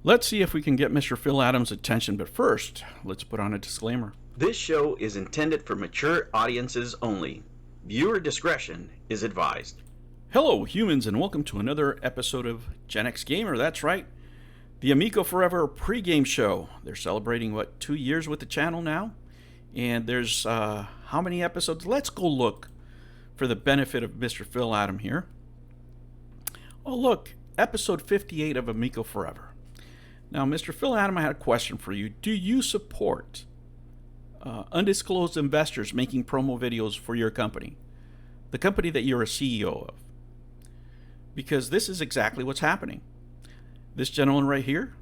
Let's see if we can get Mr. Phil Adams' attention, but first, let's put on a disclaimer. This show is intended for mature audiences only. Viewer discretion is advised. Hello, humans, and welcome to another episode of Gen X Gamer. That's right, the Amico Forever pregame show. They're celebrating, 2 years with the channel now? And there's, how many episodes? Let's go look for the benefit of Mr. Phil Adam here. Oh, look, episode 58 of Amico Forever. Now, Mr. Phil Adam, I had a question for you. Do you support undisclosed investors making promo videos for your company? The company that you're a CEO of? Because this is exactly what's happening. This gentleman right here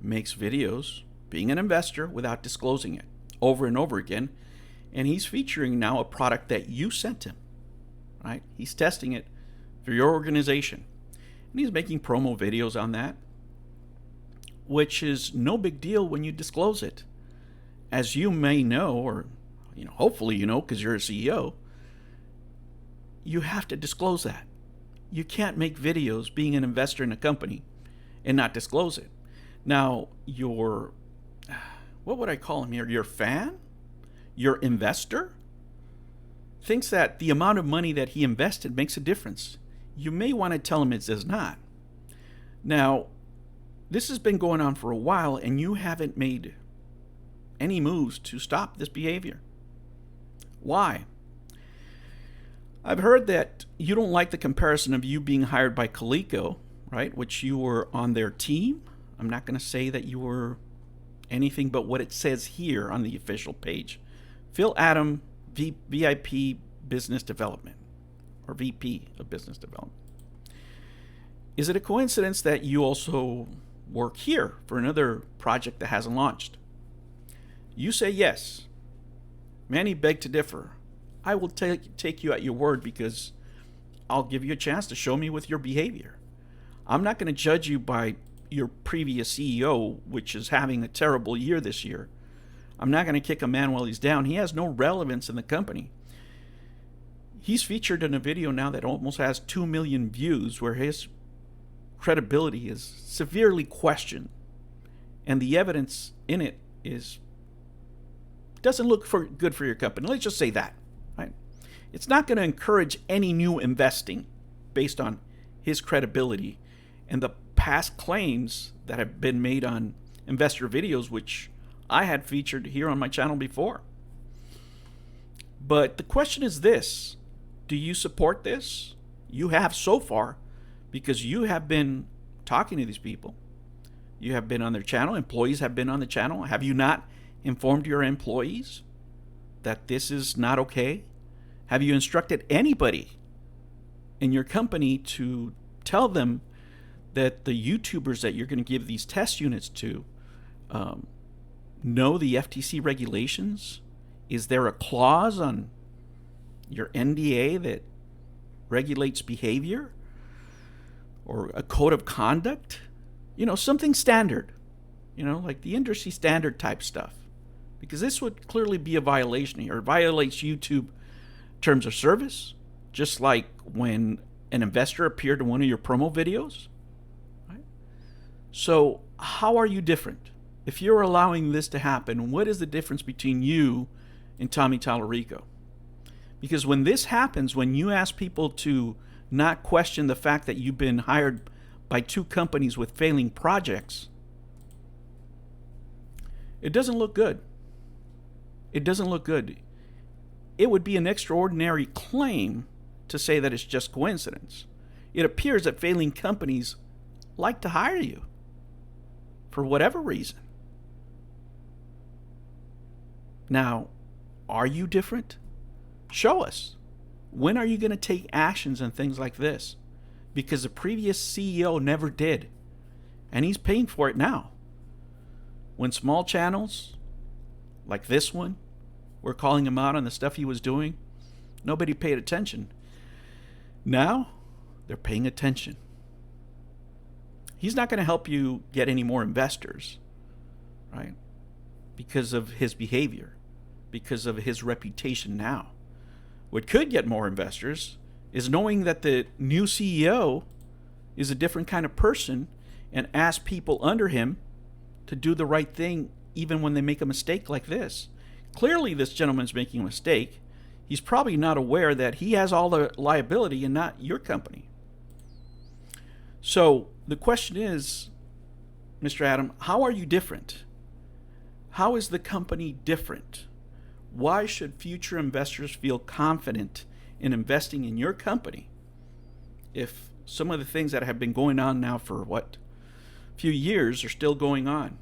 makes videos being an investor without disclosing it over and over again. And he's featuring now a product that you sent him, right? He's testing it for your organization. And he's making promo videos on that, which is no big deal when you disclose it. As you may know, or hopefully you know because you're a CEO, you have to disclose that. You can't make videos being an investor in a company and not disclose it. Now, what would I call him here? Your fan? Your investor? Thinks that the amount of money that he invested makes a difference. You may want to tell him it does not. Now, this has been going on for a while, and you haven't made any moves to stop this behavior. Why? I've heard that you don't like the comparison of you being hired by Coleco, right, which you were on their team. I'm not going to say that you were anything but what it says here on the official page. Phil Adam, VIP Business Development, or VP of Business Development. Is it a coincidence that you also work here for another project that hasn't launched? You say yes. Many beg to differ. I will take you at your word because I'll give you a chance to show me with your behavior. I'm not going to judge you by your previous CEO, which is having a terrible year this year. I'm not going to kick a man while he's down. He has no relevance in the company. He's featured in a video now that almost has 2 million views where his credibility is severely questioned, and the evidence in it doesn't look good for your company. Let's just say that, right? It's not going to encourage any new investing based on his credibility and the past claims that have been made on investor videos, which I had featured here on my channel before. But the question is this: do you support this? You have so far, because you have been talking to these people. You have been on their channel. Employees have been on the channel. Have you not informed your employees that this is not okay? Have you instructed anybody in your company to tell them that the YouTubers that you're going to give these test units to know the FTC regulations? Is there a clause on your NDA that regulates behavior? Or a code of conduct? Something standard. Like the industry standard type stuff. Because this would clearly be a violation here. It violates YouTube terms of service. Just like when an investor appeared in one of your promo videos. Right? So how are you different? If you're allowing this to happen, what is the difference between you and Tommy Tallarico? Because when this happens, when you ask people to not question the fact that you've been hired by 2 companies with failing projects, it doesn't look good. It doesn't look good. It would be an extraordinary claim to say that it's just coincidence. It appears that failing companies like to hire you for whatever reason. Now, are you different? Show us. When are you going to take actions and things like this? Because the previous CEO never did. And he's paying for it now. When small channels, like this one, were calling him out on the stuff he was doing, nobody paid attention. Now, they're paying attention. He's not going to help you get any more investors, right? Because of his behavior, because of his reputation now. What could get more investors is knowing that the new CEO is a different kind of person and ask people under him to do the right thing even when they make a mistake like this. Clearly this gentleman's making a mistake. He's probably not aware that he has all the liability and not your company. So the question is, Mr. Adam, how are you different? How is the company different? Why should future investors feel confident in investing in your company if some of the things that have been going on now for a few years are still going on?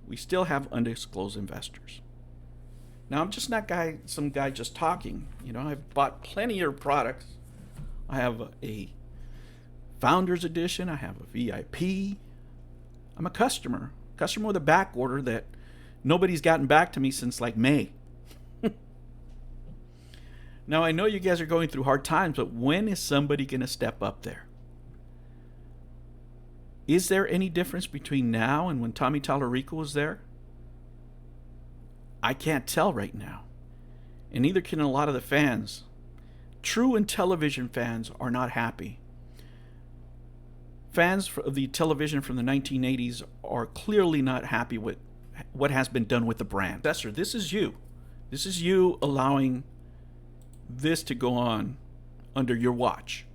We still have undisclosed investors. Now, I'm just not some guy just talking. You know, I've bought plenty of products. I have a Founders Edition. I have a VIP. I'm a customer with a back order that nobody's gotten back to me since like May. Now, I know you guys are going through hard times, but when is somebody going to step up there? Is there any difference between now and when Tommy Tallarico was there? I can't tell right now. And neither can a lot of the fans. True and television fans are not happy. Fans of the television from the 1980s are clearly not happy with what has been done with the brand. This is you. This is you allowing this to go on under your watch.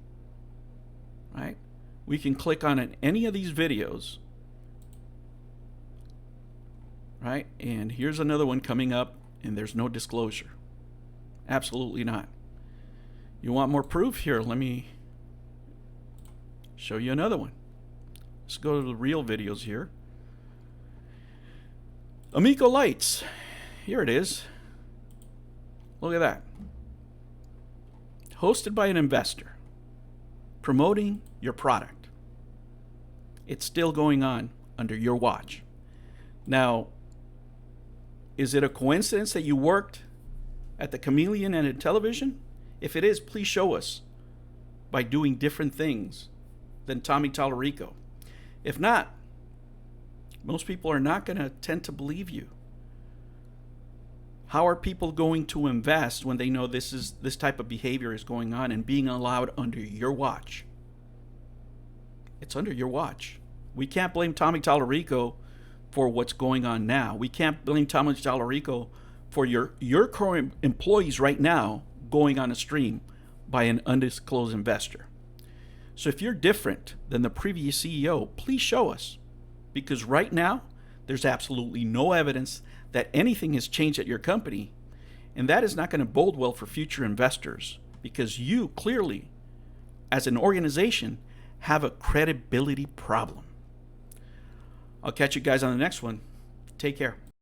Right? We can click on any of these videos. Right? And here's another one coming up, and there's no disclosure. Absolutely not. You want more proof? Here, let me show you another one. Let's go to the real videos here. Amico lights. Here it is. Look at that. Hosted by an investor. Promoting your product. It's still going on under your watch. Now, is it a coincidence that you worked at the Chameleon and in television? If it is, please show us by doing different things than Tommy Tallarico. If not, most people are not going to tend to believe you. How are people going to invest when they know this type of behavior is going on and being allowed under your watch? It's under your watch. We can't blame Tommy Tallarico for what's going on now. We can't blame Tommy Tallarico for your current employees right now going on a stream by an undisclosed investor. So if you're different than the previous CEO, please show us. Because right now, there's absolutely no evidence that anything has changed at your company. And that is not going to bode well for future investors. Because you clearly, as an organization, have a credibility problem. I'll catch you guys on the next one. Take care.